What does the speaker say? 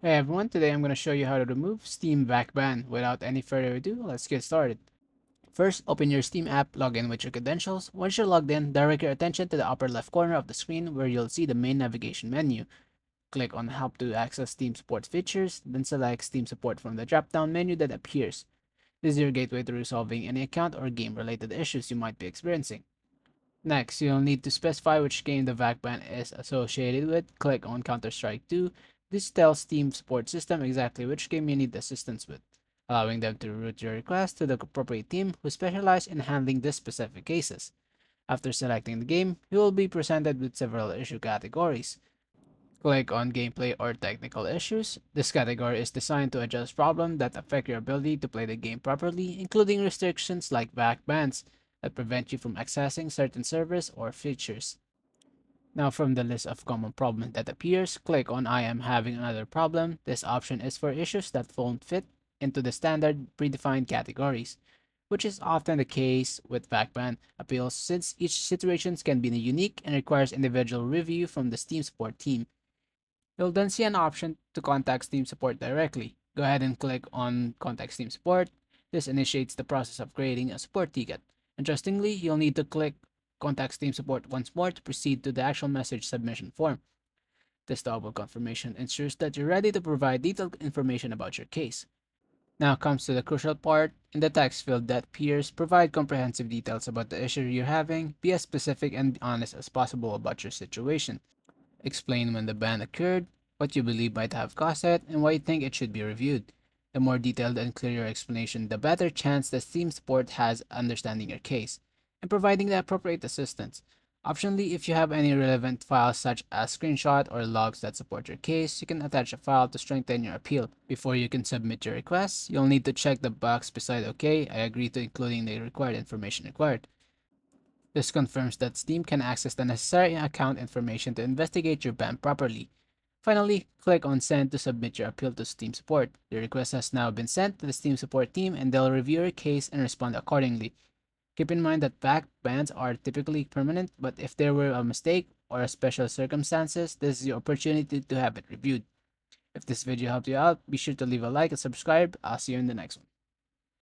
Hey everyone, today I'm going to show you how to remove Steam VAC ban. Without any further ado, let's get started. First, open your Steam app, log in with your credentials. Once you're logged in, direct your attention to the upper left corner of the screen where you'll see the main navigation menu. Click on Help to access Steam support features, then select Steam support from the drop-down menu that appears. This is your gateway to resolving any account or game-related issues you might be experiencing. Next, you'll need to specify which game the VAC ban is associated with. Click on Counter-Strike 2. This tells Steam support system exactly which game you need assistance with, allowing them to route your request to the appropriate team who specialize in handling these specific cases. After selecting the game, you will be presented with several issue categories. Click on Gameplay or Technical Issues. This category is designed to address problems that affect your ability to play the game properly, including restrictions like VAC bans that prevent you from accessing certain servers or features. Now, from the list of common problems that appears, click on I am having another problem. This option is for issues that won't fit into the standard predefined categories, which is often the case with VAC ban appeals since each situation can be unique and requires individual review from the Steam support team. You'll then see an option to contact Steam support directly. Go ahead and click on Contact Steam support. This initiates the process of creating a support ticket. Interestingly, you'll need to click Contact Steam support once more to proceed to the actual message submission form. This double confirmation ensures that you're ready to provide detailed information about your case. Now comes to the crucial part. In the text field that appears, provide comprehensive details about the issue you're having. Be as specific and honest as possible about your situation. Explain when the ban occurred, what you believe might have caused it, and why you think it should be reviewed. The more detailed and clear your explanation, the better chance the Steam support has understanding your case and providing the appropriate assistance. Optionally, if you have any relevant files such as screenshot or logs that support your case, you can attach a file to strengthen your appeal. Before you can submit your request, you'll need to check the box beside OK, I agree to including the required information required. This confirms that Steam can access the necessary account information to investigate your ban properly. Finally, click on Send to submit your appeal to Steam support. The request has now been sent to the Steam support team and they'll review your case and respond accordingly. Keep in mind that back bans are typically permanent, but if there were a mistake or a special circumstances, this is your opportunity to have it reviewed. If this video helped you out, be sure to leave a like and subscribe. I'll see you in the next one.